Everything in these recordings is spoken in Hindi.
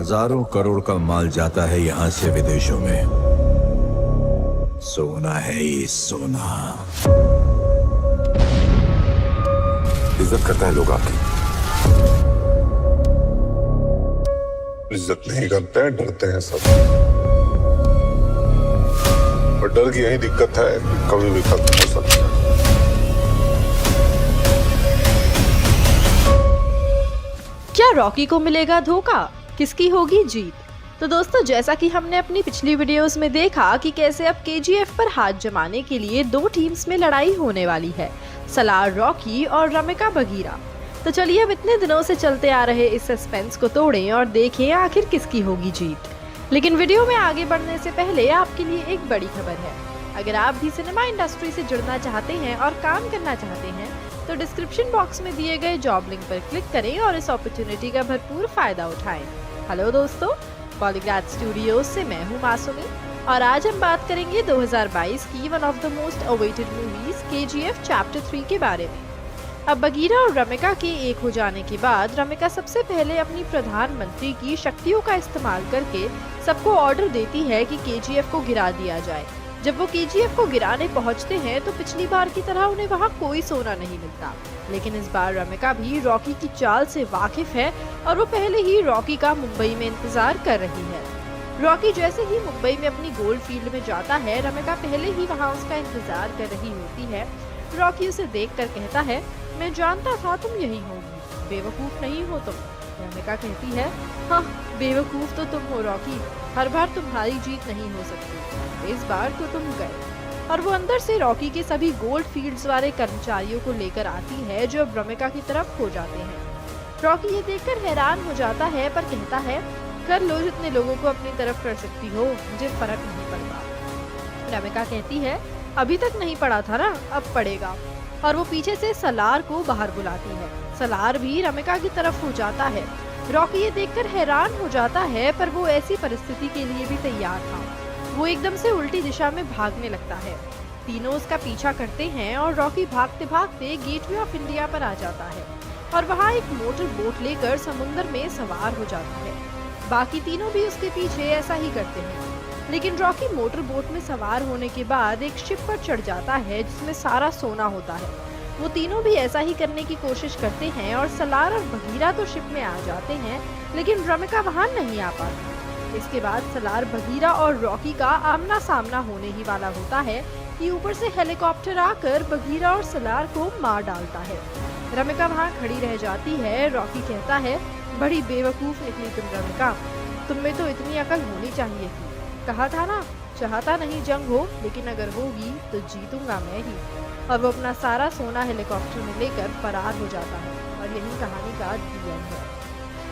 हजारों करोड़ का माल जाता है यहाँ से विदेशों में। सोना है ये सोना। इज्जत करता है लोग आपकी, इज्जत नहीं करते हैं, डरते हैं सब। और डर की यही दिक्कत है, कभी भी खत्म हो सकता है। क्या रॉकी को मिलेगा धोखा? किसकी होगी जीत? तो दोस्तों, जैसा कि हमने अपनी पिछली वीडियोस में देखा कि कैसे अब केजीएफ पर हाथ जमाने के लिए दो टीम्स में लड़ाई होने वाली है, सलार रॉकी और रमिका बगीरा। तो चलिए अब इतने दिनों से चलते आ रहे इस सस्पेंस को तोड़ें और देखें आखिर किसकी होगी जीत। लेकिन वीडियो में आगे बढ़ने से पहले आपके लिए एक बड़ी खबर है। अगर आप भी सिनेमा इंडस्ट्री से जुड़ना चाहते हैं और काम करना चाहते हैं तो डिस्क्रिप्शन बॉक्स में दिए गए जॉब लिंक पर क्लिक करें और इस अपॉर्चुनिटी का भरपूर फायदा उठाएं। हेलो दोस्तों, बॉलीग्राड स्टूडियोज से मैं हूं मासूमी और आज हम बात करेंगे 2022 की one of the most awaited movies KGF chapter 3 के बारे में। अब बगीरा और रमिका के एक हो जाने के बाद रमिका सबसे पहले अपनी प्रधानमंत्री की शक्तियों का इस्तेमाल करके सबको ऑर्डर देती है कि केजीएफ को गिरा दिया जाए। जब वो केजीएफ को गिराने पहुंचते हैं तो पिछली बार की तरह उन्हें वहां कोई सोना नहीं मिलता, लेकिन इस बार रमिका भी रॉकी की चाल से वाकिफ है और वो पहले ही रॉकी का मुंबई में इंतजार कर रही है। रॉकी जैसे ही मुंबई में अपनी गोल्ड फील्ड में जाता है, रमिका पहले ही वहाँ उसका इंतजार कर रही होती है। रॉकी उसे देखकर कहता है, मैं जानता था तुम यही होगी, बेवकूफ नहीं हो तुम। रमिका कहती है, हाँ बेवकूफ तो तुम हो रॉकी, हर बार तुम्हारी जीत नहीं हो सकती, इस बार तो तुम गए। और वो अंदर से रॉकी के सभी गोल्ड फील्ड्स वाले कर्मचारियों को लेकर आती है जो अब रमिका की तरफ हो जाते हैं। रॉकी ये देखकर हैरान हो जाता है पर कहता है, कर लो जितने लोगों को अपनी तरफ कर सकती हो, मुझे फर्क नहीं पड़ता। रमिका कहती है, अभी तक नहीं पड़ा था ना, अब पड़ेगा। और वो पीछे से सलार को बाहर बुलाती है। सलार भी रमिका की तरफ हो जाता है। रॉकी ये देखकर हैरान हो जाता है पर वो ऐसी परिस्थिति के लिए भी तैयार था। वो एकदम से उल्टी दिशा में भागने लगता है। तीनों उसका पीछा करते हैं और रॉकी भागते भागते गेटवे ऑफ इंडिया पर आ जाता है और वहाँ एक मोटर बोट लेकर समुद्र में सवार हो जाता है। बाकी तीनों भी उसके पीछे ऐसा ही करते हैं, लेकिन रॉकी मोटर बोट में सवार होने के बाद एक शिप पर चढ़ जाता है जिसमें सारा सोना होता है। वो तीनों भी ऐसा ही करने की कोशिश करते हैं और सलार और बगीरा तो शिप में आ जाते हैं, लेकिन रमिका वहाँ नहीं आ पाती। इसके बाद सलार, बगीरा और रॉकी का आमना सामना होने ही वाला होता है कि ऊपर से हेलीकॉप्टर आकर बगीरा और सलार को मार डालता है। रमिका वहाँ खड़ी रह जाती है। रॉकी कहता है, बड़ी बेवकूफ निकली तुम रमिका, तुम में तो इतनी अकल होनी चाहिए थी। कहा था ना, चाहता नहीं जंग हो, लेकिन अगर होगी तो जीतूंगा मैं ही। और वो अपना सारा सोना हेलीकॉप्टर में लेकर फरार हो जाता है और यही कहानी का एंड है।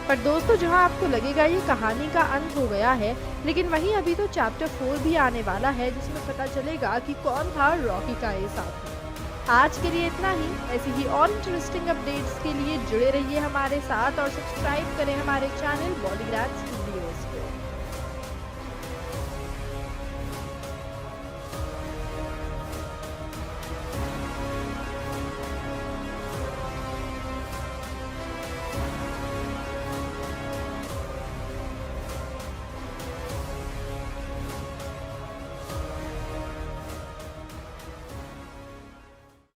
पर दोस्तों, जहां आपको लगेगा ये कहानी का अंत हो गया है, लेकिन वहीं अभी तो चैप्टर 4 भी आने वाला है जिसमें पता चलेगा कि कौन था रॉकी का ये साथी। आज के लिए इतना ही। ऐसी ही और इंटरेस्टिंग अपडेट्स के लिए जुड़े रहिए हमारे साथ और सब्सक्राइब करें हमारे चैनल बॉलीग्राड स्टूडियोज को।